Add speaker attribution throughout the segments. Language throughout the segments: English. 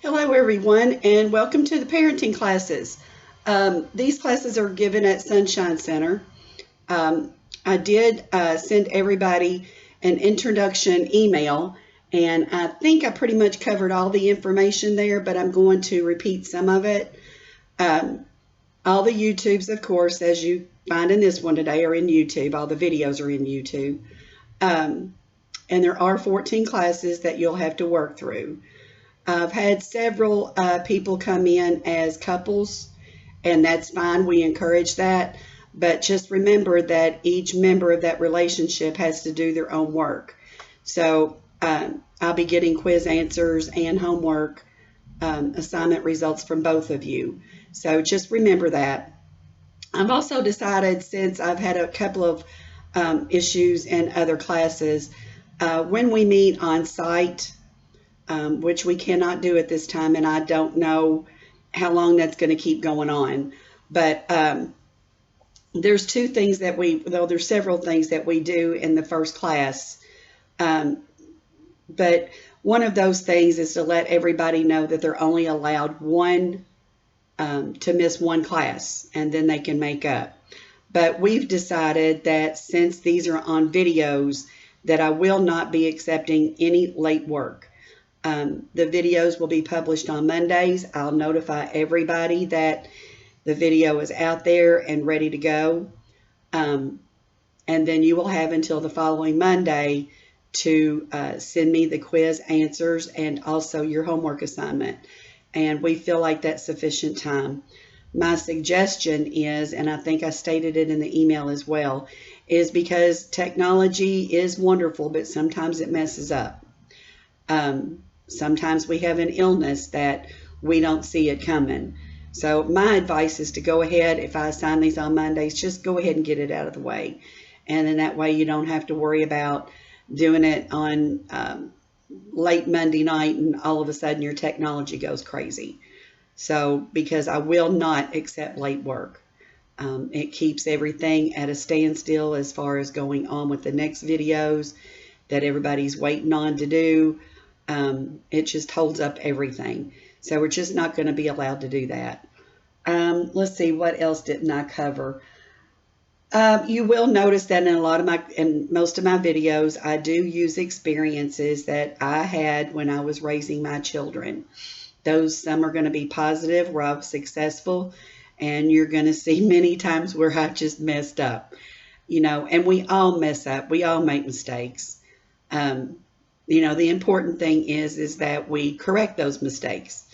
Speaker 1: Hello, everyone, and welcome to the parenting classes. These classes are given at Sunshine Center. Um, I did send everybody an introduction email, and I think I pretty much covered all the information there, but I'm going to repeat some of it. Um, all the YouTubes, of course, as you find in this one today, are in YouTube. All the videos are in YouTube. Um, and there are 14 classes that you'll have to work through. I've had several people come in as couples, and that's fine. We encourage that. But just remember that each member of that relationship has to do their own work. So I'll be getting quiz answers and homework assignment results from both of you. So just remember that. I've also decided, since I've had a couple of issues in other classes, when we meet on site, which we cannot do at this time, and I don't know how long that's going to keep going on. But there's two things that there's several things that we do in the first class. But one of those things is to let everybody know that they're only allowed to miss one class, and then they can make up. But we've decided that since these are on videos, that I will not be accepting any late work. The videos will be published on Mondays. I'll notify everybody that the video is out there and ready to go. And then you will have until the following Monday to send me the quiz answers and also your homework assignment. And we feel like that's sufficient time. My suggestion is, and I think I stated it in the email as well, is because technology is wonderful, but sometimes it messes up. Sometimes we have an illness that we don't see it coming. So my advice is to go ahead, if I assign these on Mondays, just go ahead and get it out of the way. And then that way you don't have to worry about doing it on late Monday night and all of a sudden your technology goes crazy. So, because I will not accept late work. It keeps everything at a standstill as far as going on with the next videos that everybody's waiting on to do. It just holds up everything. So we're just not going to be allowed to do that. Let's see, what else didn't I cover? You will notice that in most of my videos, I do use experiences that I had when I was raising my children. Some are going to be positive, where I was successful, and you're going to see many times where I just messed up. And we all mess up. We all make mistakes. The important thing is that we correct those mistakes.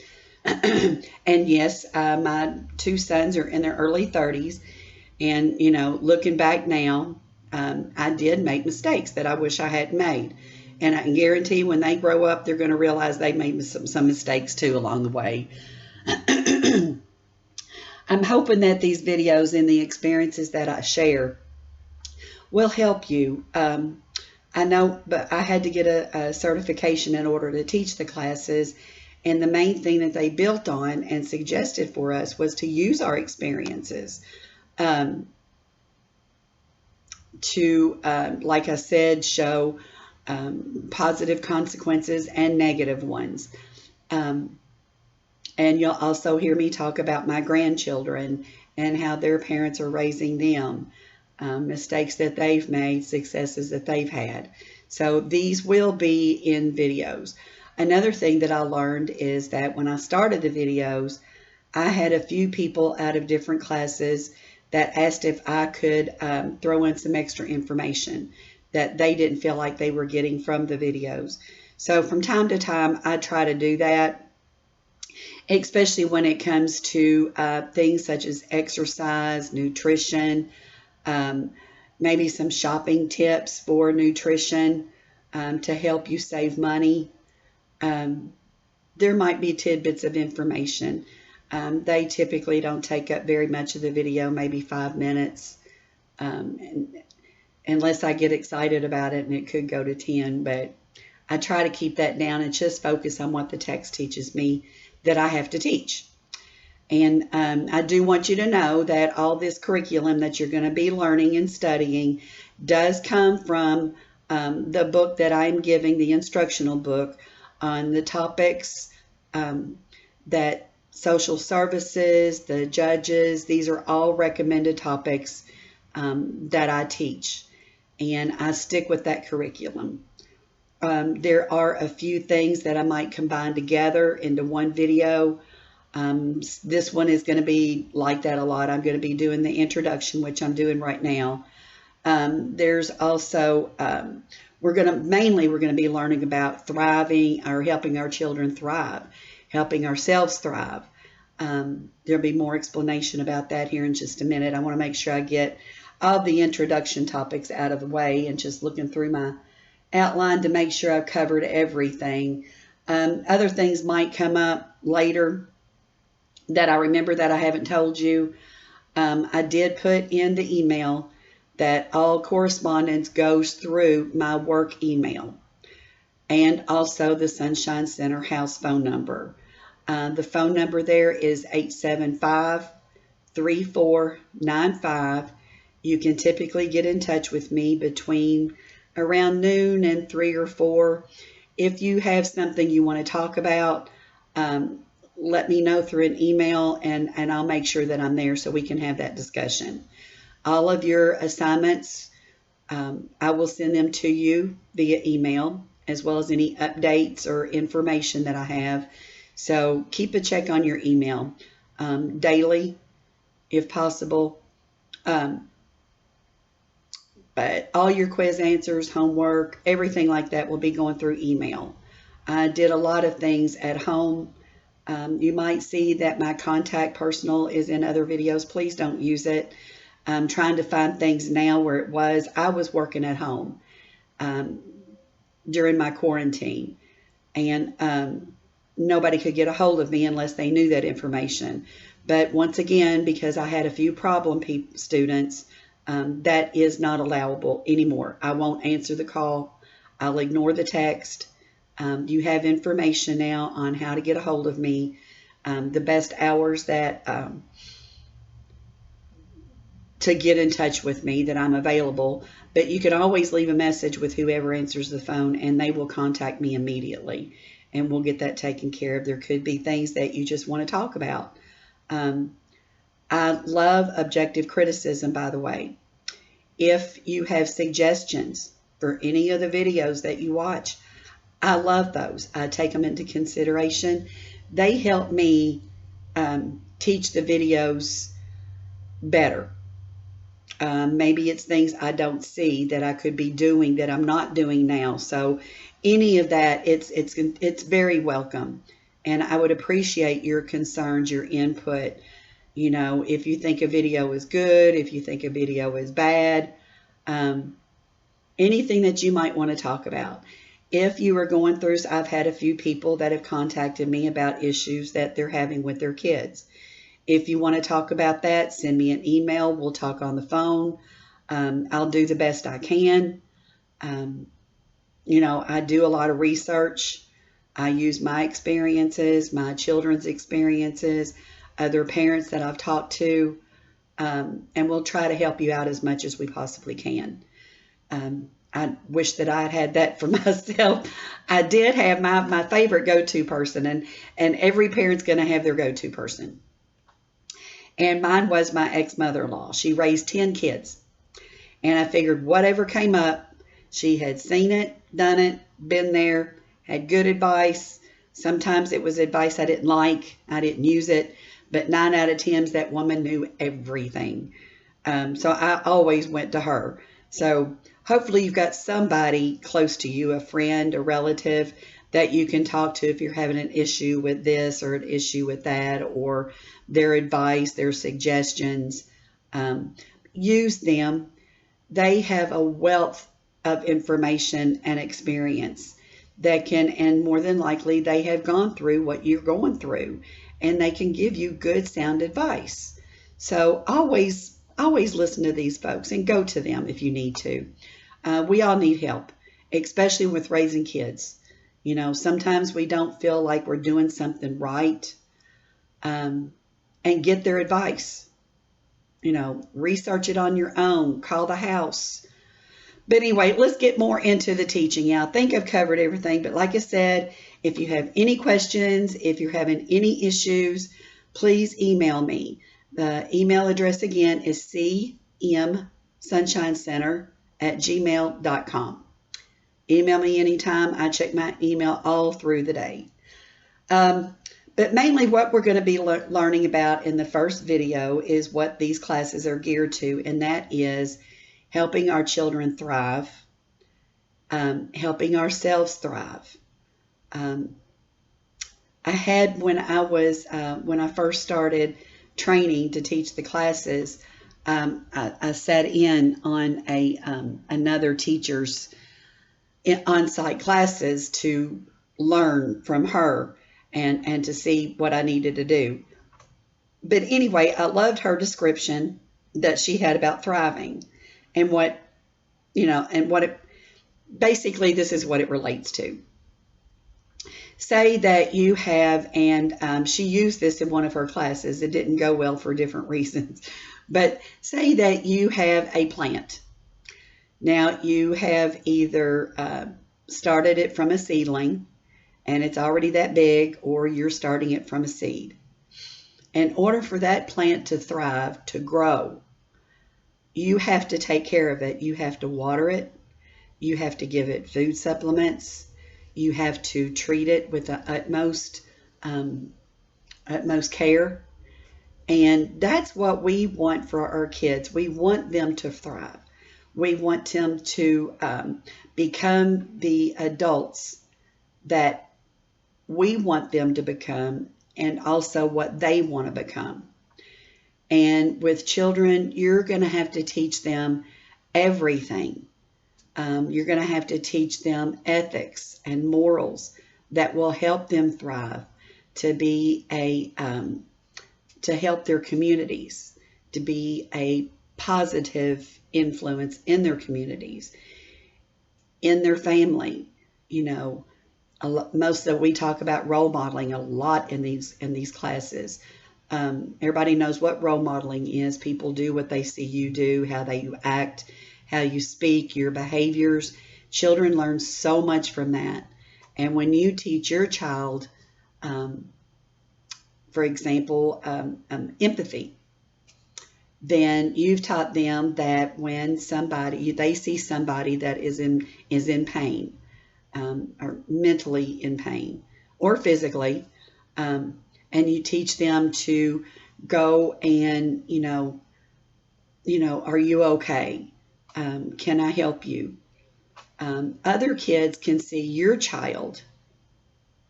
Speaker 1: And yes, my two sons are in their early 30s, and looking back now, I did make mistakes that I wish I hadn't made. And I can guarantee when they grow up, they're going to realize they made some mistakes too along the way. I'm hoping that these videos and the experiences that I share will help you. I know, but I had to get a certification in order to teach the classes. And the main thing that they built on and suggested for us was to use our experiences to, like I said, show positive consequences and negative ones. And you'll also hear me talk about my grandchildren and how their parents are raising them, mistakes that they've made, successes that they've had. So these will be in videos. Another thing that I learned is that when I started the videos, I had a few people out of different classes that asked if I could throw in some extra information that they didn't feel like they were getting from the videos. So from time to time, I try to do that, especially when it comes to things such as exercise, nutrition, maybe some shopping tips for nutrition to help you save money. There might be tidbits of information. They typically don't take up very much of the video, maybe 5 minutes. Unless I get excited about it, and it could go to 10, but I try to keep that down and just focus on what the text teaches me that I have to teach. And I do want you to know that all this curriculum that you're going to be learning and studying does come from the book that I'm giving, the instructional book on the topics that social services, the judges, these are all recommended topics that I teach, and I stick with that curriculum. There are a few things that I might combine together into one video. This one is going to be like that a lot. I'm going to be doing the introduction, which I'm doing right now. There's also, we're going to be learning about thriving or helping our children thrive, helping ourselves thrive. There'll be more explanation about that here in just a minute. I want to make sure I get all the introduction topics out of the way, and just looking through my outline to make sure I've covered everything. Other things might come up later that I remember that I haven't told you. I did put in the email that all correspondence goes through my work email, and also the Sunshine Center house phone number. The phone number there is 875-3495. You can typically get in touch with me between around noon and 3 or 4. If you have something you want to talk about, let me know through an email, and I'll make sure that I'm there so we can have that discussion. All of your assignments, I will send them to you via email, as well as any updates or information that I have. So keep a check on your email daily, if possible. But all your quiz answers, homework, everything like that will be going through email. I did a lot of things at home. You might see that my contact personal is in other videos. Please don't use it. I'm trying to find things now where it was. I was working at home during my quarantine, and nobody could get a hold of me unless they knew that information. But once again, because I had a few problem students, that is not allowable anymore. I won't answer the call. I'll ignore the text. You have information now on how to get a hold of me, the best hours that to get in touch with me, that I'm available. But you can always leave a message with whoever answers the phone, and they will contact me immediately, and we'll get that taken care of. There could be things that you just want to talk about. I love objective criticism, by the way. If you have suggestions for any of the videos that you watch, I love those. I take them into consideration. They help me teach the videos better. Maybe it's things I don't see that I could be doing that I'm not doing now. So any of that, it's very welcome. And I would appreciate your concerns, your input. You know, if you think a video is good, if you think a video is bad, anything that you might want to talk about. If you are going through, I've had a few people that have contacted me about issues that they're having with their kids. If you want to talk about that, send me an email. We'll talk on the phone. I'll do the best I can. You know, I do a lot of research. I use my experiences, my children's experiences, other parents that I've talked to, and we'll try to help you out as much as we possibly can. I wish that I'd had that for myself. I did have my favorite go-to person, and every parent's going to have their go-to person. And mine was my ex-mother-in-law. She raised 10 kids, and I figured whatever came up, she had seen it, done it, been there, had good advice. Sometimes it was advice I didn't like. I didn't use it. But 9 out of 10, that woman knew everything. So I always went to her. So hopefully you've got somebody close to you, a friend, a relative, that you can talk to if you're having an issue with this or an issue with that, or their advice, their suggestions. Use them. They have a wealth of information and experience that can, and more than likely, they have gone through what you're going through, and they can give you good, sound advice. So always listen to these folks and go to them if you need to. We all need help, especially with raising kids. You know, sometimes we don't feel like we're doing something right, and get their advice. You know, research it on your own. Call the house. But anyway, let's get more into the teaching. Now, I think I've covered everything, but like I said, if you have any questions, if you're having any issues, please email me. The email address again is cmsunshinecenter@gmail.com. Email me anytime. I check my email all through the day. But mainly what we're going to be learning about in the first video is what these classes are geared to, and that is helping our children thrive, helping ourselves thrive. I had, when I first started training to teach the classes, I sat in on another teacher's on-site classes to learn from her and to see what I needed to do. But anyway, I loved her description that she had about thriving and basically this is what it relates to. Say that you have, and she used this in one of her classes. It didn't go well for different reasons. But say that you have a plant. Now, you have either started it from a seedling, and it's already that big, or you're starting it from a seed. In order for that plant to thrive, to grow, you have to take care of it. You have to water it. You have to give it food supplements. You have to treat it with the utmost care. And that's what we want for our kids. We want them to thrive. We want them to become the adults that we want them to become, and also what they want to become. And with children, you're going to have to teach them everything. You're going to have to teach them ethics and morals that will help them thrive, to be to help their communities, to be a positive influence in their communities, in their family. We talk about role modeling a lot in these classes. Everybody knows what role modeling is. People do what they see you do, how you act, how you speak, your behaviors. Children learn so much from that. And when you teach your child, for example, empathy, then you've taught them that when they see somebody that is in pain, or mentally in pain, or physically, and you teach them to go and, are you okay? Can I help you? Other kids can see your child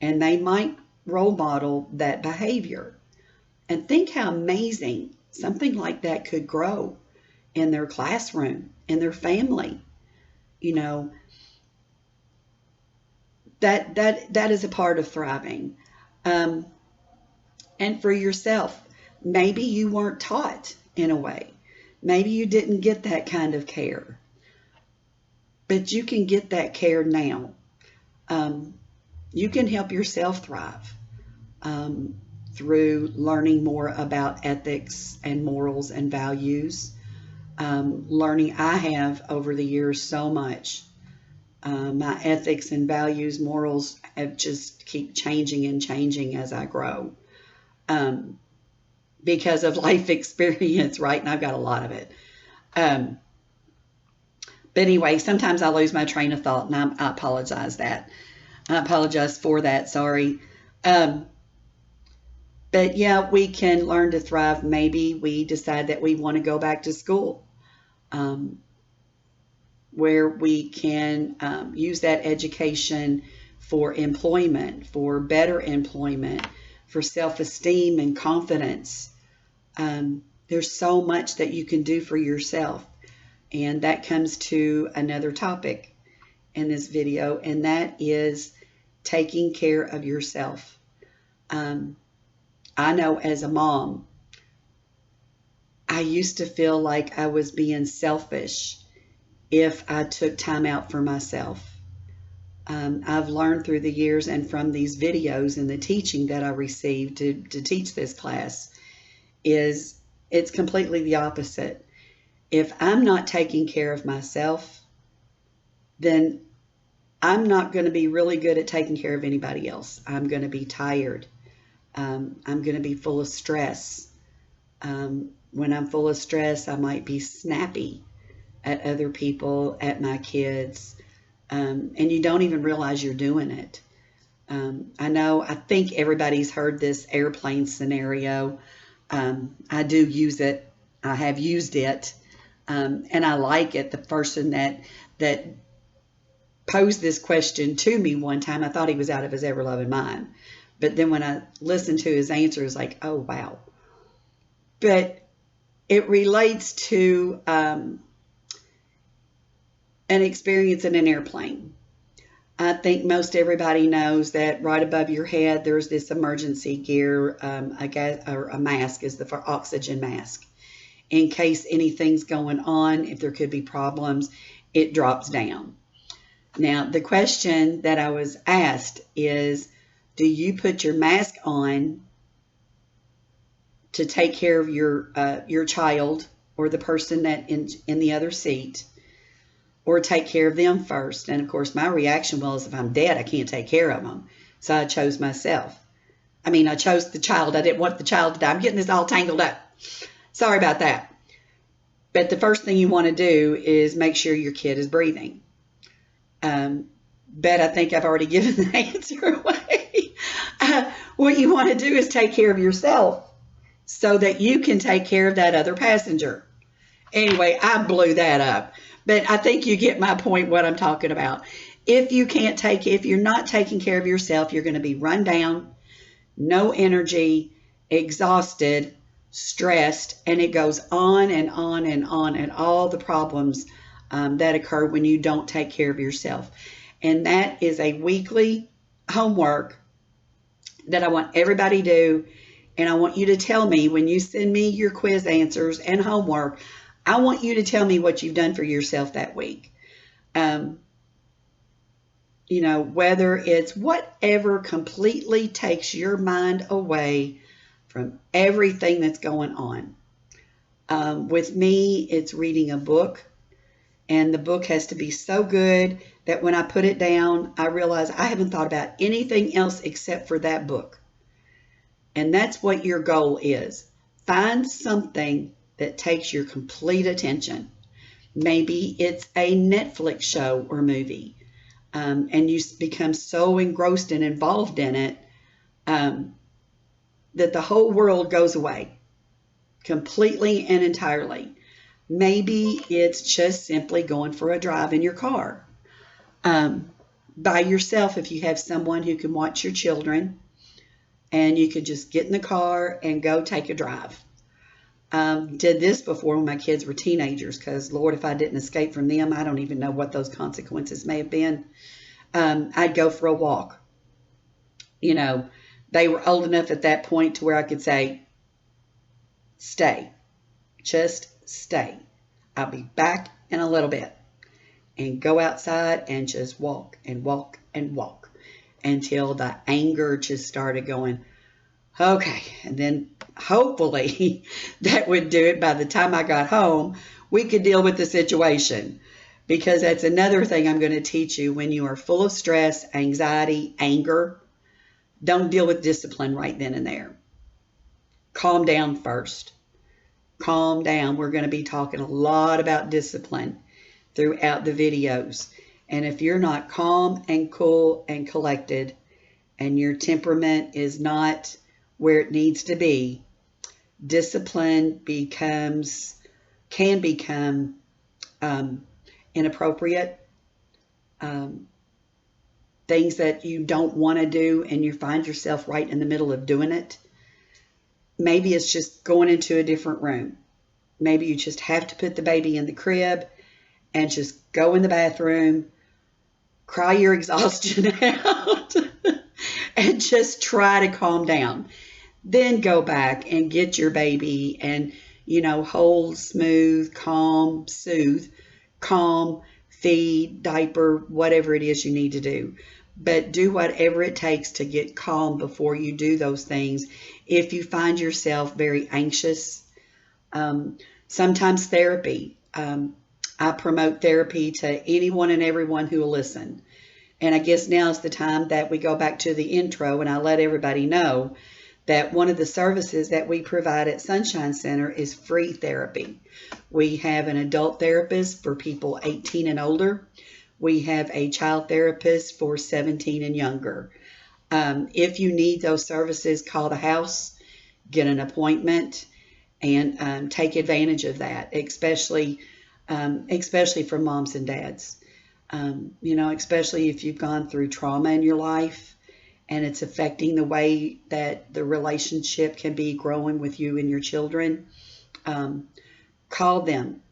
Speaker 1: and they might role model that behavior. And think how amazing something like that could grow in their classroom, in their family. That is a part of thriving. And for yourself, maybe you weren't taught in a way. Maybe you didn't get that kind of care. But you can get that care now. You can help yourself thrive through learning more about ethics and morals and values. Learning, I have over the years so much. My ethics and values, morals have just keep changing and changing as I grow. Because of life experience, right? And I've got a lot of it. But anyway, sometimes I lose my train of thought, and I apologize for that. Sorry. But yeah, we can learn to thrive. Maybe we decide that we want to go back to school, where we can use that education for employment, for better employment, for self-esteem and confidence. There's so much that you can do for yourself. And that comes to another topic in this video, and that is taking care of yourself. I know as a mom, I used to feel like I was being selfish if I took time out for myself. I've learned through the years and from these videos and the teaching that I received to teach this class it's completely the opposite. If I'm not taking care of myself, then I'm not going to be really good at taking care of anybody else. I'm going to be tired. I'm going to be full of stress. When I'm full of stress, I might be snappy at other people, at my kids, and you don't even realize you're doing it. I think everybody's heard this airplane scenario. I do use it. I have used it, and I like it. The person that posed this question to me one time, I thought he was out of his ever-loving mind. But then when I listened to his answer, it's like, oh, wow. But it relates to an experience in an airplane. I think most everybody knows that right above your head, there's this emergency gear, a mask is the oxygen mask. In case anything's going on, if there could be problems, it drops down. Now, the question that I was asked is, do you put your mask on to take care of your child or the person that in the other seat, or take care of them first? And of course, my reaction was, if I'm dead, I can't take care of them. So I chose myself. I chose the child. I didn't want the child to die. I'm getting this all tangled up. Sorry about that. But the first thing you want to do is make sure your kid is breathing. But I think I've already given the answer away. What you want to do is take care of yourself so that you can take care of that other passenger. Anyway, I blew that up. But I think you get my point, what I'm talking about. If you're not taking care of yourself, you're going to be run down, no energy, exhausted, stressed, and it goes on and on and on, and all the problems that occur when you don't take care of yourself. And that is a weekly homework that I want everybody to do. And I want you to tell me when you send me your quiz answers and homework, I want you to tell me what you've done for yourself that week. Whether it's whatever completely takes your mind away from everything that's going on. With me, it's reading a book. And the book has to be so good that when I put it down, I realize I haven't thought about anything else except for that book. And that's what your goal is. Find something that takes your complete attention. Maybe it's a Netflix show or movie, and you become so engrossed and involved in it that the whole world goes away completely and entirely. Maybe it's just simply going for a drive in your car by yourself if you have someone who can watch your children, and you could just get in the car and go take a drive. Did this before when my kids were teenagers, because Lord, if I didn't escape from them, I don't even know what those consequences may have been. I'd go for a walk. They were old enough at that point to where I could say, stay, just stay. I'll be back in a little bit, and go outside and just walk and walk and walk until the anger just started going, okay. And then hopefully that would do it. By the time I got home, we could deal with the situation, because that's another thing I'm going to teach you. When you are full of stress, anxiety, anger, don't deal with discipline right then and there. Calm down first. Calm down. We're going to be talking a lot about discipline throughout the videos. And if you're not calm and cool and collected, and your temperament is not where it needs to be, discipline can become inappropriate. Things that you don't want to do, and you find yourself right in the middle of doing it. Maybe it's just going into a different room. Maybe you just have to put the baby in the crib and just go in the bathroom, cry your exhaustion out, and just try to calm down. Then go back and get your baby and, hold, smooth, calm, soothe, calm, feed, diaper, whatever it is you need to do. But do whatever it takes to get calm before you do those things. If you find yourself very anxious, sometimes therapy. I promote therapy to anyone and everyone who will listen. And I guess now is the time that we go back to the intro and I let everybody know that one of the services that we provide at Sunshine Center is free therapy. We have an adult therapist for people 18 and older. We have a child therapist for 17 and younger. If you need those services, call the house, get an appointment, and take advantage of that, especially for moms and dads. Especially if you've gone through trauma in your life and it's affecting the way that the relationship can be growing with you and your children, call them.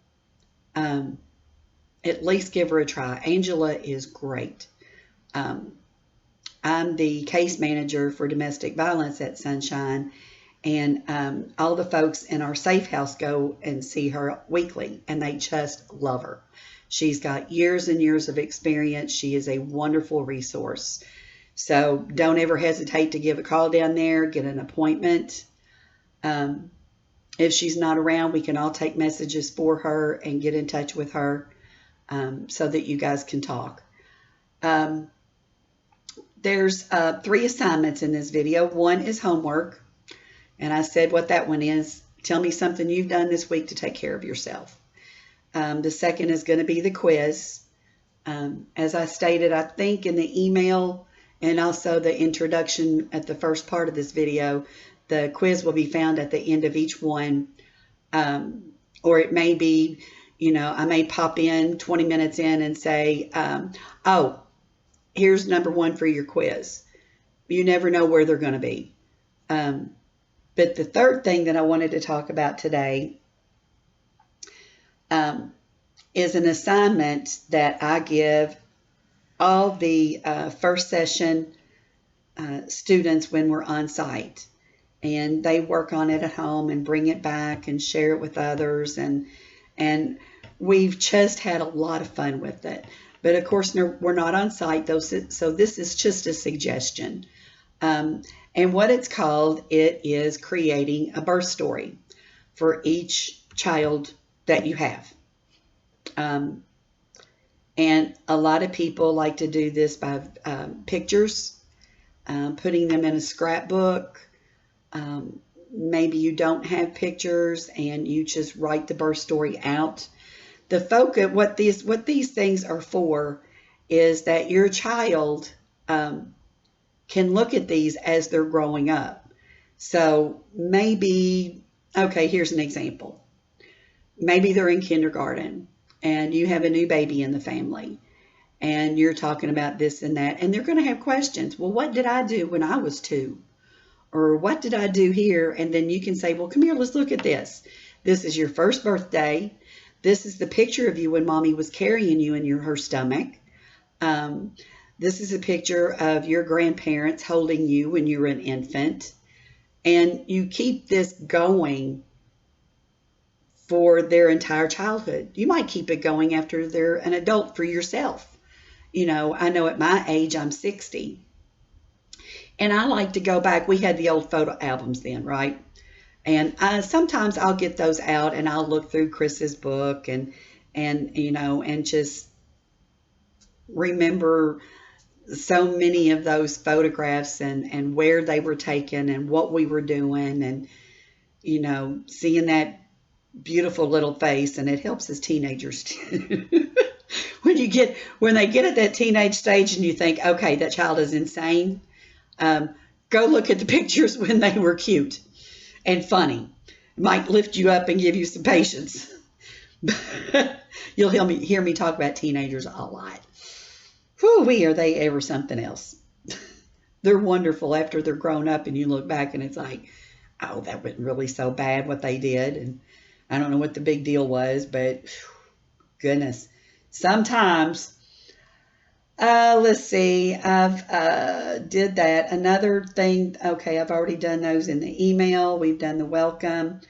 Speaker 1: At least give her a try. Angela is great. I'm the case manager for domestic violence at Sunshine, and all the folks in our safe house go and see her weekly, and they just love her. She's got years and years of experience. She is a wonderful resource. So don't ever hesitate to give a call down there, get an appointment. If she's not around, we can all take messages for her and get in touch with her so that you guys can talk. There's 3 assignments in this video. One is homework, and I said what that one is. Tell me something you've done this week to take care of yourself. The second is going to be the quiz. As I stated, I think in the email and also the introduction at the first part of this video, the quiz will be found at the end of each one. Or it may be, I may pop in 20 minutes in and say, oh, here's number 1 for your quiz. You never know where they're going to be. But the third thing that I wanted to talk about today is an assignment that I give all the first session students when we're on site. And they work on it at home and bring it back and share it with others. And we've just had a lot of fun with it. But of course, we're not on site, though, so this is just a suggestion. And what it's called, it is creating a birth story for each child that you have. And a lot of people like to do this by pictures, putting them in a scrapbook. Maybe you don't have pictures and you just write the birth story out. The focus, what these things are for, is that your child can look at these as they're growing up. So maybe, okay, here's an example. Maybe they're in kindergarten and you have a new baby in the family and you're talking about this and that, and they're going to have questions. Well, what did I do when I was 2? Or what did I do here? And then you can say, well, come here, let's look at this. This is your first birthday. This is the picture of you when mommy was carrying you in her stomach. This is a picture of your grandparents holding you when you were an infant. And you keep this going for their entire childhood. You might keep it going after they're an adult for yourself. I know at my age, I'm 60. And I like to go back. We had the old photo albums then, right? And sometimes I'll get those out and I'll look through Chris's book and just remember so many of those photographs and where they were taken and what we were doing and, seeing that beautiful little face. And it helps as teenagers too. When they get at that teenage stage and you think, okay, that child is insane. Go look at the pictures when they were cute and funny. It might lift you up and give you some patience. You'll hear me talk about teenagers a lot. Whew, are they ever something else? They're wonderful after they're grown up and you look back and it's like, oh, that wasn't really so bad what they did. And I don't know what the big deal was, but goodness. Sometimes, let's see, I've did that. Another thing, okay, I've already done those in the email. We've done the welcome.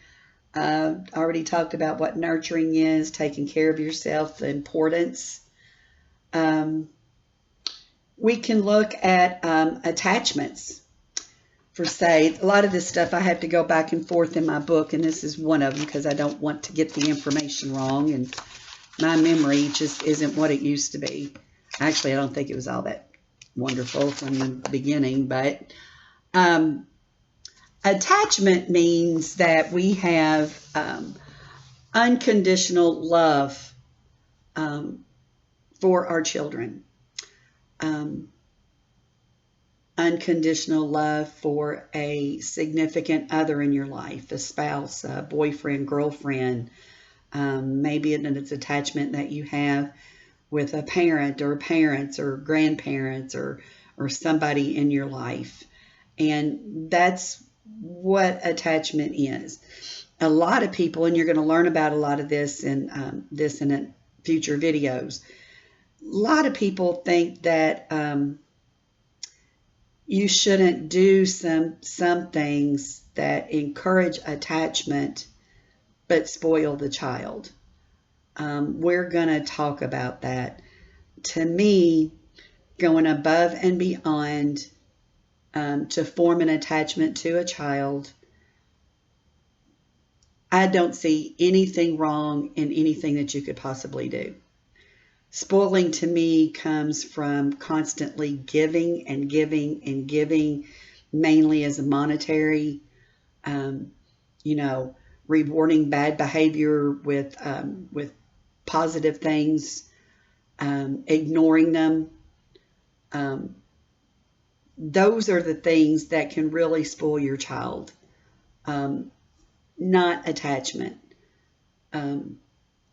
Speaker 1: Already talked about what nurturing is, taking care of yourself, the importance. We can look at attachments. For say, a lot of this stuff I have to go back and forth in my book, and this is one of them because I don't want to get the information wrong. And my memory just isn't what it used to be. Actually, I don't think it was all that wonderful from the beginning, but attachment means that we have unconditional love for our children, unconditional love for a significant other in your life, a spouse, a boyfriend, girlfriend. Maybe it's attachment that you have with a parent or parents or grandparents or somebody in your life. And that's what attachment is. A lot of people, and you're going to learn about a lot of this in future videos, a lot of people think that you shouldn't do some things that encourage attachment but spoil the child. We're going to talk about that. To me, going above and beyond to form an attachment to a child, I don't see anything wrong in anything that you could possibly do. Spoiling to me comes from constantly giving and giving and giving, mainly as a monetary, rewarding bad behavior with positive things, ignoring them. Those are the things that can really spoil your child, not attachment.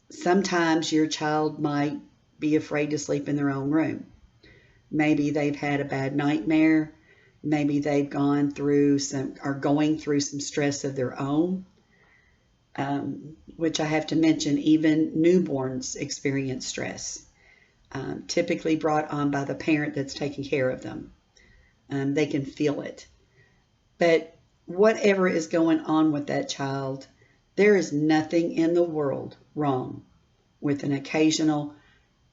Speaker 1: Sometimes your child might be afraid to sleep in their own room. Maybe they've had a bad nightmare. Maybe they've going through some stress of their own, which I have to mention, even newborns experience stress, typically brought on by the parent that's taking care of them. They can feel it. But whatever is going on with that child, there is nothing in the world wrong with an occasional,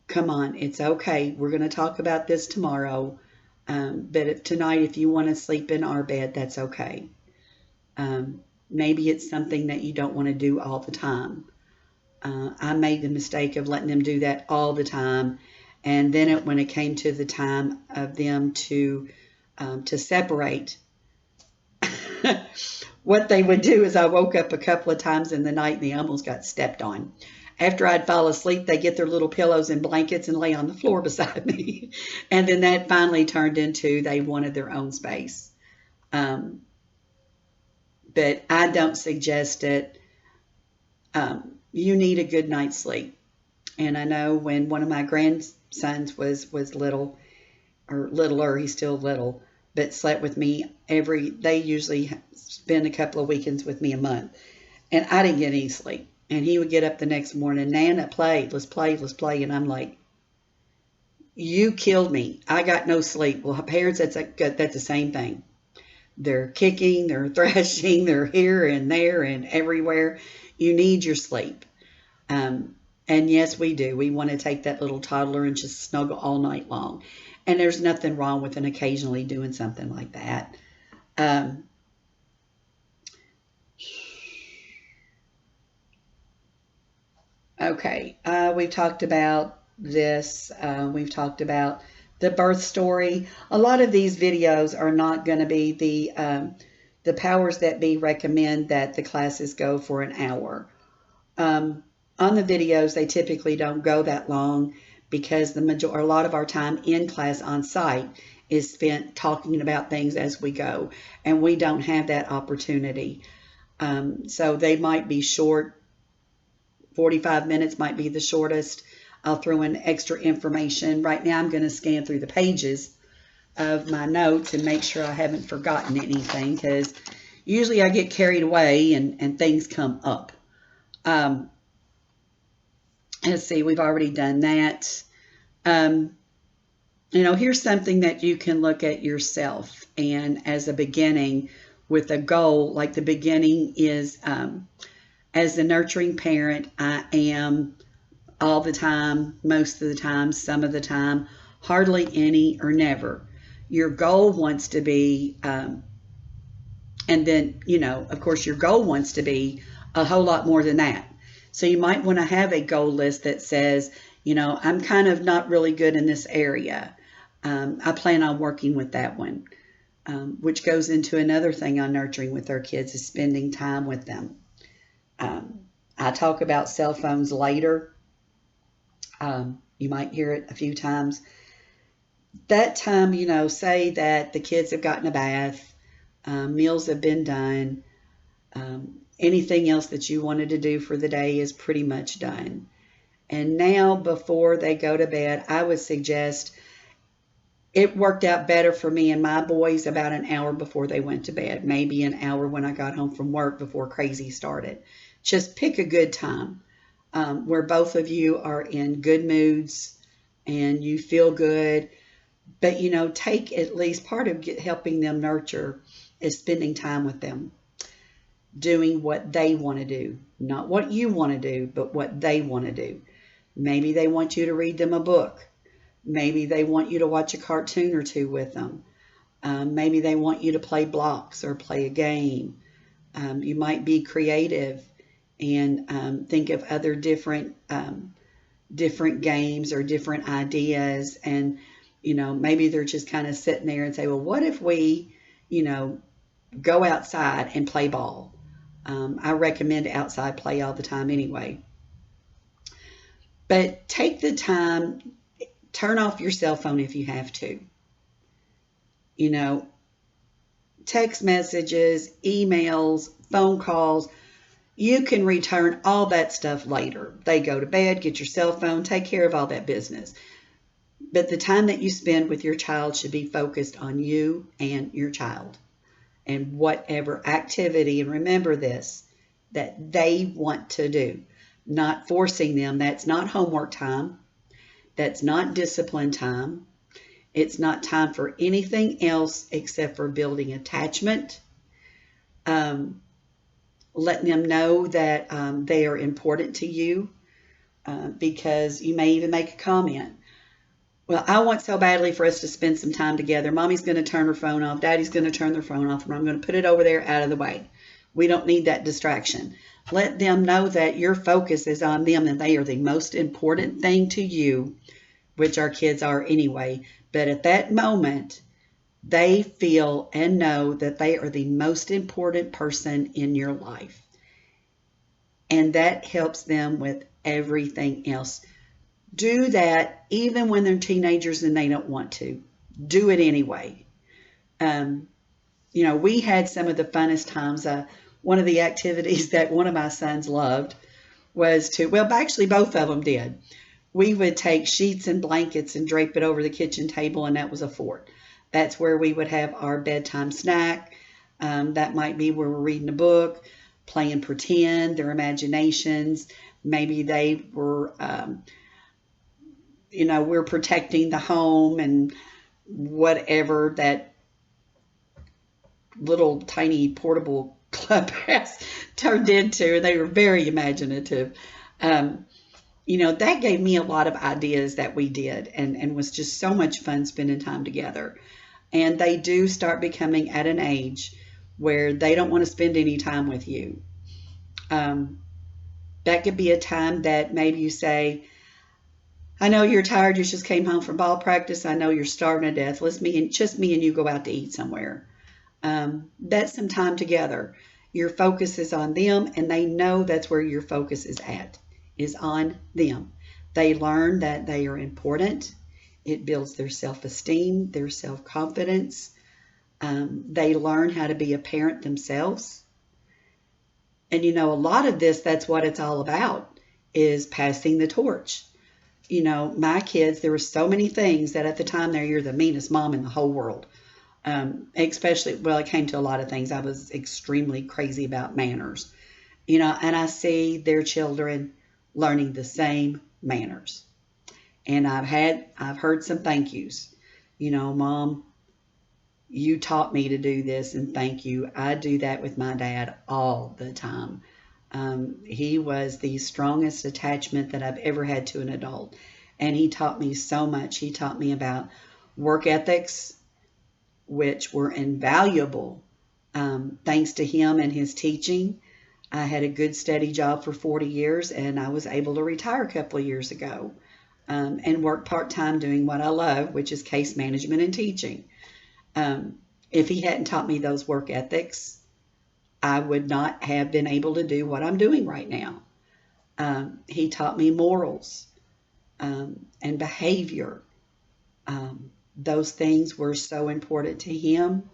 Speaker 1: come on, it's okay, we're going to talk about this tomorrow, but tonight if you want to sleep in our bed, that's okay. Maybe it's something that you don't want to do all the time. I made the mistake of letting them do that all the time, and then when it came to the time of them to separate, what they would do is I woke up a couple of times in the night and they almost got stepped on. After I'd fall asleep, they get their little pillows and blankets and lay on the floor beside me. And then that finally turned into they wanted their own space. But I don't suggest it. You need a good night's sleep. And I know when one of my grandsons was little, or littler, he's still little, but slept with me they usually spend a couple of weekends with me a month. And I didn't get any sleep. And he would get up the next morning, Nana, let's play. And I'm like, you killed me. I got no sleep. Well, parents, that's the same thing. They're kicking, they're thrashing, they're here and there and everywhere. You need your sleep. And yes, we do. We want to take that little toddler and just snuggle all night long. And there's nothing wrong with an occasionally doing something like that. Okay, we've talked about this. We've talked about the birth story. A lot of these videos are not going to be the powers that be recommend that the classes go for an hour. On the videos, they typically don't go that long because a lot of our time in class on site is spent talking about things as we go, and we don't have that opportunity. So they might be short. 45 minutes might be the shortest. I'll throw in extra information. Right now I'm going to scan through the pages of my notes and make sure I haven't forgotten anything, because usually I get carried away and things come up. Let's see, we've already done that. Here's something that you can look at yourself, and as a beginning with a goal, like the beginning is, as the nurturing parent, I am all the time, most of the time, some of the time, hardly any or never. Your goal wants to be, and then, of course, your goal wants to be a whole lot more than that. So you might want to have a goal list that says, I'm kind of not really good in this area. I plan on working with that one, which goes into another thing on nurturing with our kids is spending time with them. I talk about cell phones later. You might hear it a few times. That time, say that the kids have gotten a bath, meals have been done, anything else that you wanted to do for the day is pretty much done. And now, before they go to bed, I would suggest, it worked out better for me and my boys about an hour before they went to bed, maybe an hour when I got home from work before crazy started. Just pick a good time where both of you are in good moods and you feel good. But, take at least part of helping them nurture is spending time with them, doing what they want to do, not what you want to do, but what they want to do. Maybe they want you to read them a book. Maybe they want you to watch a cartoon or two with them. Maybe they want you to play blocks or play a game. You might be creative and think of other different games or different ideas. And, maybe they're just kind of sitting there and say, well, what if we, go outside and play ball? I recommend outside play all the time anyway. But take the time, turn off your cell phone if you have to. Text messages, emails, phone calls, you can return all that stuff later. They go to bed, get your cell phone, take care of all that business. But the time that you spend with your child should be focused on you and your child and whatever activity, and remember this, that they want to do, not forcing them. That's not homework time. That's not discipline time. It's not time for anything else except for building attachment, letting them know that they are important to you, because you may even make a comment. Well, I want so badly for us to spend some time together. Mommy's going to turn her phone off. Daddy's going to turn their phone off. And I'm going to put it over there out of the way. We don't need that distraction. Let them know that your focus is on them and they are the most important thing to you, which our kids are anyway. But at that moment, they feel and know that they are the most important person in your life. And that helps them with everything else. Do that even when they're teenagers and they don't want to. Do it anyway. We had some of the funnest times. One of the activities that one of my sons loved was actually both of them did. We would take sheets and blankets and drape it over the kitchen table, and that was a fort. That's where we would have our bedtime snack. That might be where we're reading a book, playing pretend, their imaginations. Maybe they were, we're protecting the home and whatever that little tiny portable clubhouse turned into. They were very imaginative. That gave me a lot of ideas that we did and was just so much fun spending time together. And they do start becoming at an age where they don't want to spend any time with you. That could be a time that maybe you say, I know you're tired. You just came home from ball practice. I know you're starving to death. Just me and you go out to eat somewhere. That's some time together. Your focus is on them, and they know that's where your focus is on them. They learn that they are important. It builds their self-esteem, their self-confidence. They learn how to be a parent themselves. And a lot of this, that's what it's all about, is passing the torch. My kids, there were so many things that at the time you're the meanest mom in the whole world. Especially, it came to a lot of things. I was extremely crazy about manners, and I see their children learning the same manners. And I've heard some thank yous. Mom, you taught me to do this, and thank you. I do that with my dad all the time. He was the strongest attachment that I've ever had to an adult. And he taught me so much. He taught me about work ethics, which were invaluable thanks to him and his teaching. I had a good steady job for 40 years, and I was able to retire a couple of years ago, and work part-time doing what I love, which is case management and teaching. If he hadn't taught me those work ethics, I would not have been able to do what I'm doing right now. He taught me morals, and behavior. Those things were so important to him.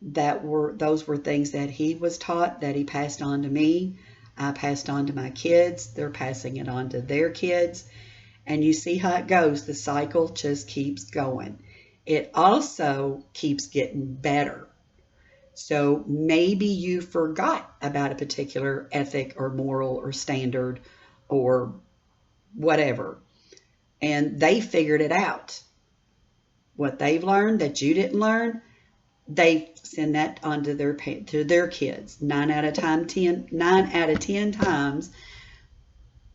Speaker 1: Those were things that he was taught, that he passed on to me. I passed on to my kids. They're passing it on to their kids. And you see how it goes. The cycle just keeps going. It also keeps getting better. So maybe you forgot about a particular ethic or moral or standard or whatever, and they figured it out. What they've learned that you didn't learn, they send that on to their kids. 9 out of 10 times,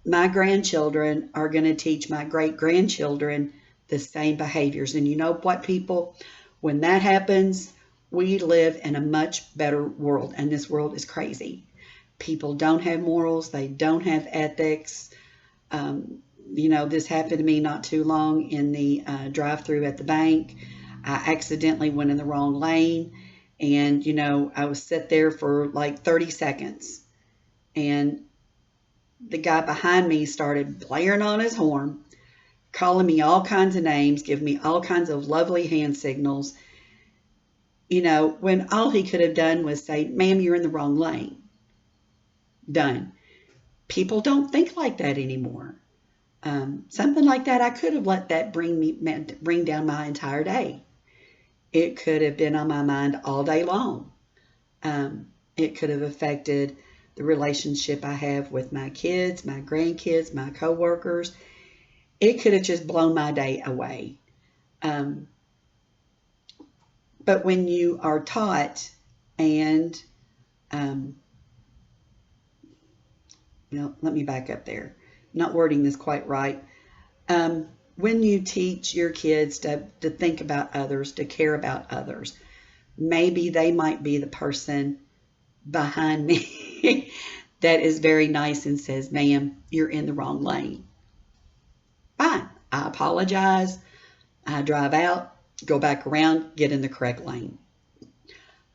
Speaker 1: my grandchildren are going to teach my great-grandchildren the same behaviors. And you know what, people? When that happens, we live in a much better world, and this world is crazy. People don't have morals. They don't have ethics. This happened to me not too long in the drive-through at the bank. I accidentally went in the wrong lane, and, I was sit there for like 30 seconds, and the guy behind me started blaring on his horn, calling me all kinds of names, giving me all kinds of lovely hand signals, when all he could have done was say, "Ma'am, you're in the wrong lane." Done. People don't think like that anymore. Something like that, I could have let that bring down my entire day. It could have been on my mind all day long. It could have affected the relationship I have with my kids, my grandkids, my coworkers. It could have just blown my day away. But when you are taught and, let me back up there. I'm not wording this quite right. When you teach your kids to think about others, to care about others, maybe they might be the person behind me that is very nice and says, "Ma'am, you're in the wrong lane." Fine. I apologize. I drive out, go back around, get in the correct lane.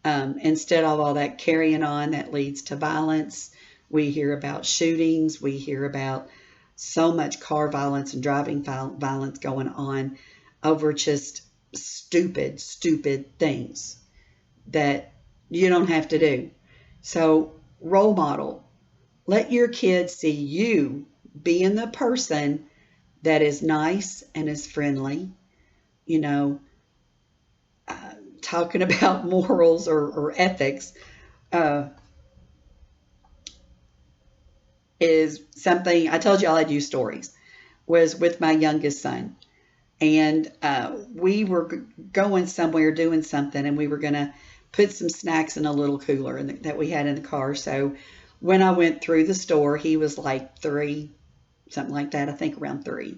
Speaker 1: Instead of all that carrying on that leads to violence, we hear about shootings, we hear about so much car violence and driving violence going on over just stupid things that you don't have to do. So role model. Let your kids see you being the person that is nice and is friendly. Talking about morals or ethics is something, I told y'all I'd use stories, was with my youngest son. And we were going somewhere doing something, and we were going to put some snacks in a little cooler that we had in the car. So when I went through the store, he was like 3, something like that, I think around 3.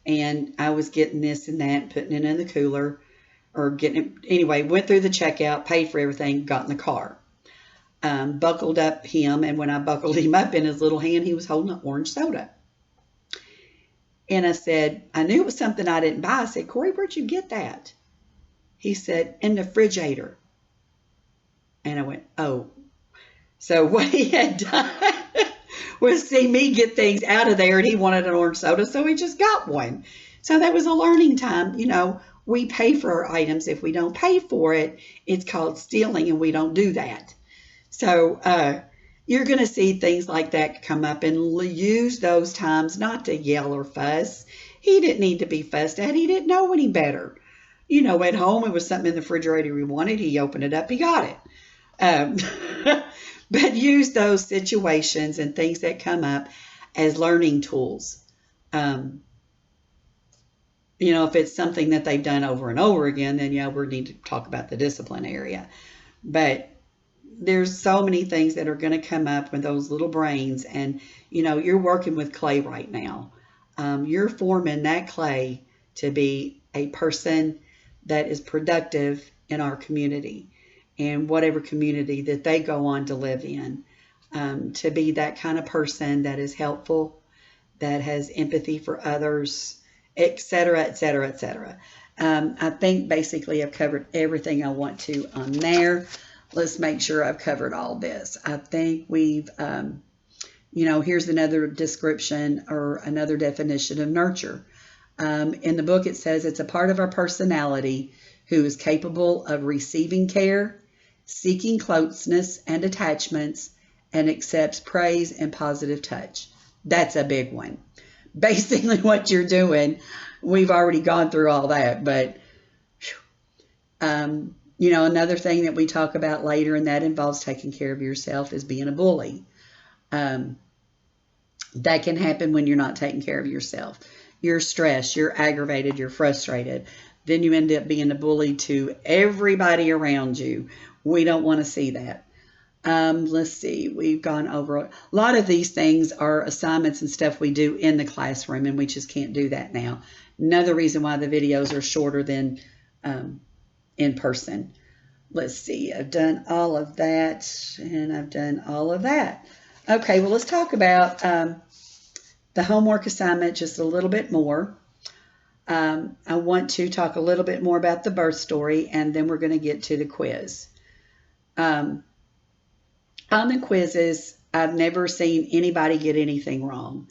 Speaker 1: And I was getting this and that, putting it in the cooler, or getting it. Anyway, went through the checkout, paid for everything, got in the car. Buckled up him, and when I buckled him up, in his little hand, he was holding an orange soda. And I said, I knew it was something I didn't buy. I said, "Corey, where'd you get that?" He said, "In the refrigerator." And I went, "Oh." So what he had done was see me get things out of there, and he wanted an orange soda, so he just got one. So that was a learning time. We pay for our items. If we don't pay for it, it's called stealing, and we don't do that. So you're going to see things like that come up, and use those times not to yell or fuss. He didn't need to be fussed at. He didn't know any better. At home, it was something in the refrigerator he wanted. He opened it up. He got it. But use those situations and things that come up as learning tools. If it's something that they've done over and over again, then we need to talk about the discipline area. But there's so many things that are going to come up with those little brains, and you're working with clay right now. You're forming that clay to be a person that is productive in our community, and whatever community that they go on to live in. to be that kind of person that is helpful, that has empathy for others, etc., etc., etc. I think basically I've covered everything I want to on there. Let's make sure I've covered all this. I think we've, here's another description or another definition of nurture. In the book, it says it's a part of our personality who is capable of receiving care, seeking closeness and attachments, and accepts praise and positive touch. That's a big one. Basically, what you're doing, we've already gone through all that, but another thing that we talk about later, and that involves taking care of yourself, is being a bully. That can happen when you're not taking care of yourself. You're stressed, you're aggravated, you're frustrated. Then you end up being a bully to everybody around you. We don't want to see that. Let's see, we've gone over a lot of these things are assignments and stuff we do in the classroom, and we just can't do that now. Another reason why the videos are shorter than in person. Let's see, I've done all of that, and I've done all of that. Okay, well, let's talk about the homework assignment just a little bit more. I want to talk a little bit more about the birth story, and then we're going to get to the quiz. On the quizzes, I've never seen anybody get anything wrong.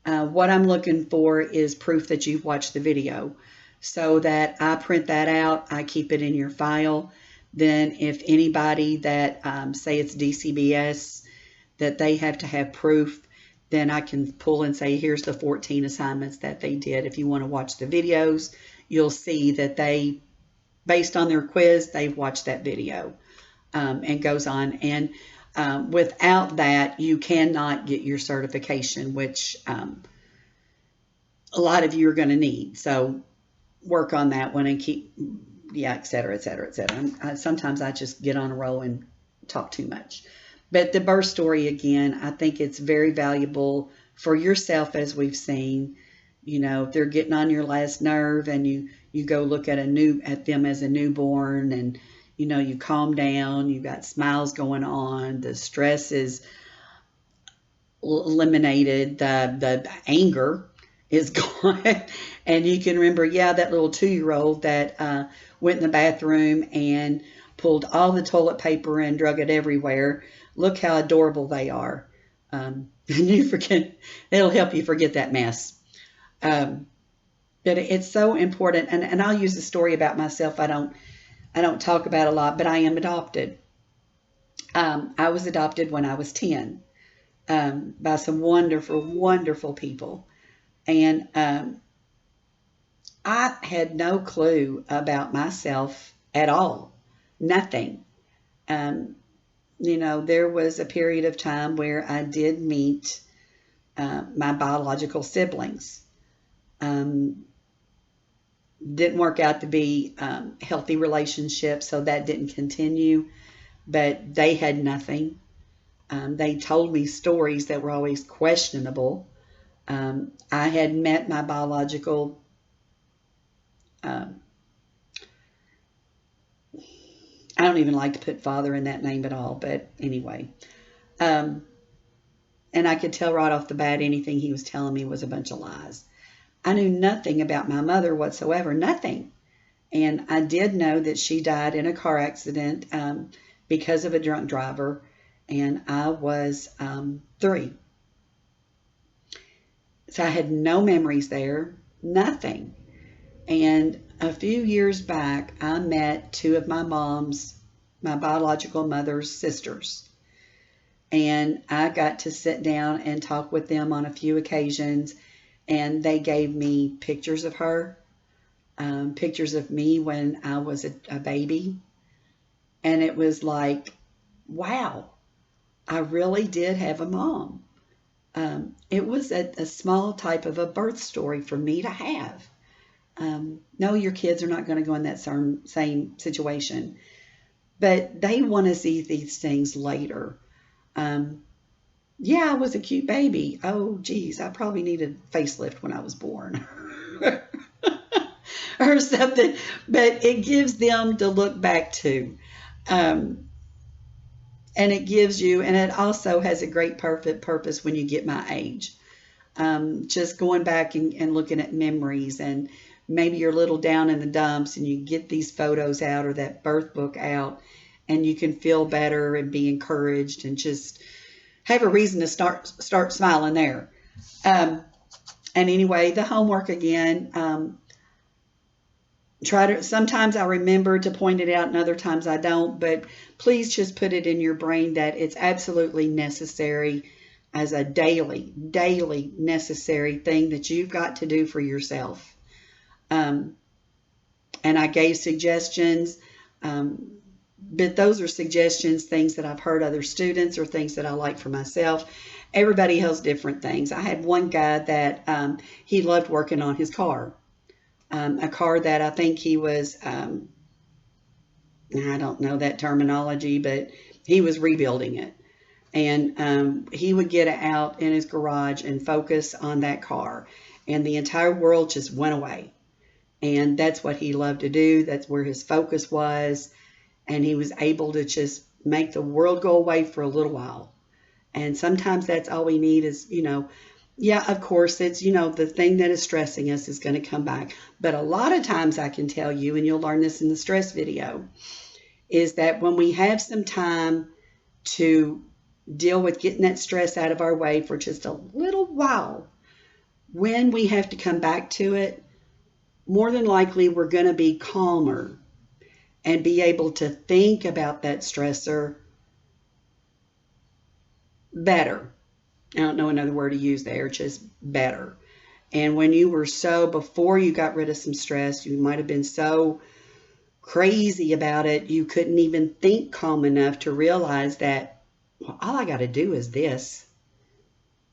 Speaker 1: What I'm looking for is proof that you've watched the video, so that I print that out, I keep it in your file. Then if anybody that, say it's DCBS, that they have to have proof, then I can pull and say, here's the 14 assignments that they did. If you want to watch the videos, you'll see that they, based on their quiz, they've watched that video, and goes on. And without that, you cannot get your certification, which a lot of you are going to need. So work on that one and keep, et cetera, et cetera, et cetera. Sometimes I just get on a roll and talk too much. But the birth story, again, I think it's very valuable for yourself, as we've seen. If they're getting on your last nerve and you go look at them as a newborn, and you calm down, you got smiles going on, the stress is eliminated, the anger is gone, and you can remember, that little 2-year-old that went in the bathroom and pulled all the toilet paper and drug it everywhere. Look how adorable they are. And you forget, it'll help you forget that mess. But it's so important, and I'll use a story about myself. I don't talk about a lot, but I am adopted. I was adopted when I was 10 by some wonderful, wonderful people. And I had no clue about myself at all. Nothing. There was a period of time where I did meet my biological siblings. Didn't work out to be healthy relationships, so that didn't continue. But they had nothing. They told me stories that were always questionable. I had met my biological I don't even like to put father in that name at all, but anyway. And I could tell right off the bat anything he was telling me was a bunch of lies. I knew nothing about my mother whatsoever, nothing. And I did know that she died in a car accident because of a drunk driver, and I was 3. So I had no memories there, nothing. And a few years back, I met 2 of my biological mother's sisters. And I got to sit down and talk with them on a few occasions. And they gave me pictures of her, pictures of me when I was a baby. And it was like, wow, I really did have a mom. It was a small type of a birth story for me to have. No, your kids are not going to go in that same situation, but they want to see these things later. I was a cute baby. Oh, geez, I probably needed a facelift when I was born or something, but it gives them to look back to. And it gives you, and it also has a great purpose when you get my age. Just going back and looking at memories, and maybe you're a little down in the dumps and you get these photos out or that birth book out, and you can feel better and be encouraged and just have a reason to start smiling there. And anyway, the homework again, sometimes I remember to point it out and other times I don't, but please just put it in your brain that it's absolutely necessary as a daily necessary thing that you've got to do for yourself. And I gave suggestions, but those are suggestions, things that I've heard other students or things that I like for myself. Everybody has different things. I had one guy that he loved working on his car. A car that I think he was, I don't know that terminology, but he was rebuilding it. And he would get out in his garage and focus on that car. And the entire world just went away. And that's what he loved to do. That's where his focus was. And he was able to just make the world go away for a little while. And sometimes that's all we need is, yeah, of course, it's, the thing that is stressing us is going to come back. But a lot of times I can tell you, and you'll learn this in the stress video, is that when we have some time to deal with getting that stress out of our way for just a little while, when we have to come back to it, more than likely we're going to be calmer and be able to think about that stressor better. I don't know another word to use there, just better. And when you were before you got rid of some stress, you might have been so crazy about it, you couldn't even think calm enough to realize that, well, all I got to do is this.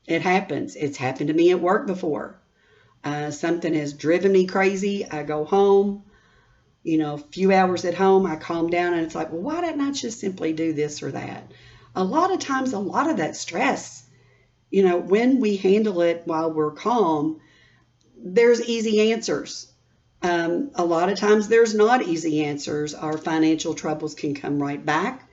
Speaker 1: It happens. It's happened to me at work before. Something has driven me crazy. I go home, a few hours at home, I calm down, and it's like, well, why didn't I just simply do this or that? A lot of times, a lot of that stress, when we handle it while we're calm, there's easy answers. A lot of times there's not easy answers. Our financial troubles can come right back.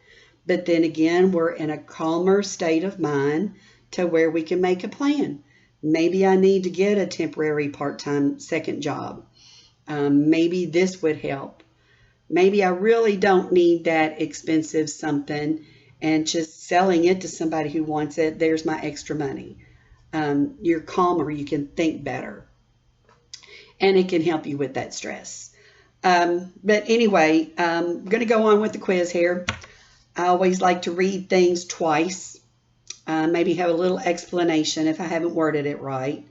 Speaker 1: But then again, we're in a calmer state of mind to where we can make a plan. Maybe I need to get a temporary part-time second job. Maybe this would help. Maybe I really don't need that expensive something, and just selling it to somebody who wants it, there's my extra money. You're calmer, you can think better, and it can help you with that stress. But anyway, I'm going to go on with the quiz here. I always like to read things twice, maybe have a little explanation if I haven't worded it right.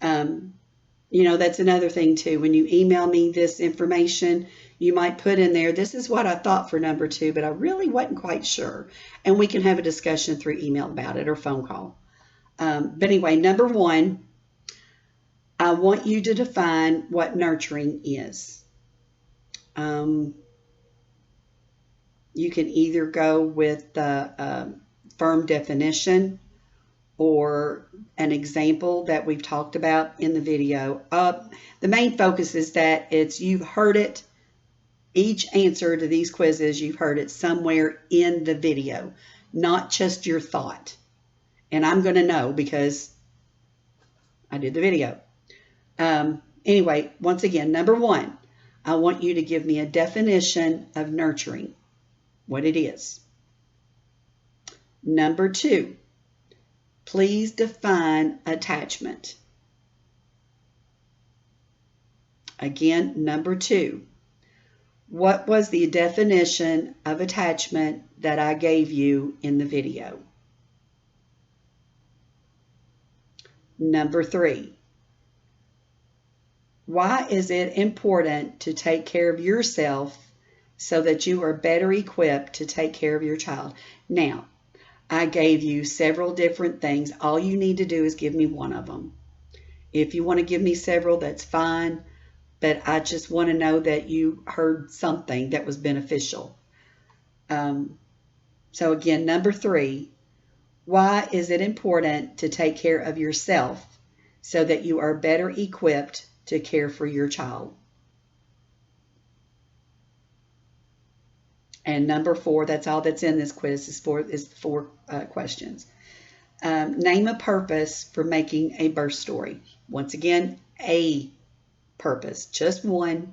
Speaker 1: That's another thing too. When you email me this information, you might put in there, this is what I thought for number 2, but I really wasn't quite sure. And we can have a discussion through email about it or phone call. But anyway, number 1, I want you to define what nurturing is. You can either go with the firm definition or an example that we've talked about in the video. The main focus is that you've heard it. Each answer to these quizzes, you've heard it somewhere in the video, not just your thought. And I'm going to know because I did the video. Anyway, once again, number 1, I want you to give me a definition of nurturing, what it is. Number 2, please define attachment. Again, number 2, what was the definition of attachment that I gave you in the video? Number 3, why is it important to take care of yourself so that you are better equipped to take care of your child? Now, I gave you several different things. All you need to do is give me one of them. If you want to give me several, that's fine. But I just want to know that you heard something that was beneficial. So again, number 3, why is it important to take care of yourself so that you are better equipped to care for your child? And number 4, that's all that's in this quiz, is 4 questions. Name a purpose for making a birth story. Once again, a purpose, just one.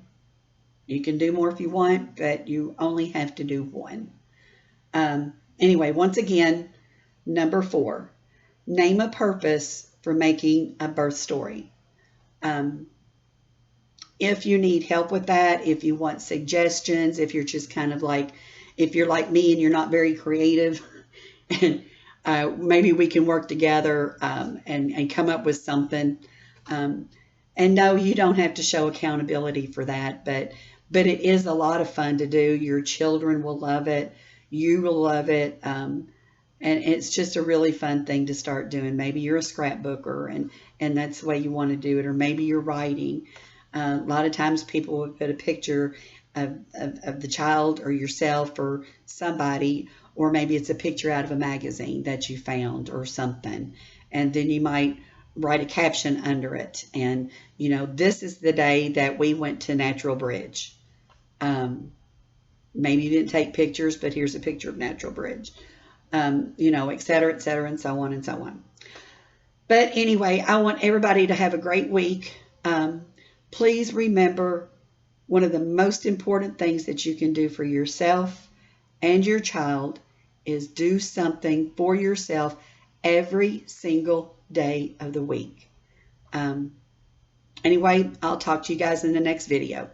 Speaker 1: You can do more if you want, but you only have to do one. Anyway, once again, number 4, name a purpose for making a birth story. If you need help with that, if you want suggestions, if you're just kind of like, if you're like me and you're not very creative, and maybe we can work together and come up with something. And no, you don't have to show accountability for that, but it is a lot of fun to do. Your children will love it. You will love it. And it's just a really fun thing to start doing. Maybe you're a scrapbooker and that's the way you want to do it, or maybe you're writing. A lot of times people will put a picture of the child or yourself or somebody, or maybe it's a picture out of a magazine that you found or something. And then you might write a caption under it. And, this is the day that we went to Natural Bridge. Maybe you didn't take pictures, but here's a picture of Natural Bridge. Et cetera, and so on and so on. But anyway, I want everybody to have a great week. Please remember, one of the most important things that you can do for yourself and your child is do something for yourself every single day of the week. Anyway, I'll talk to you guys in the next video.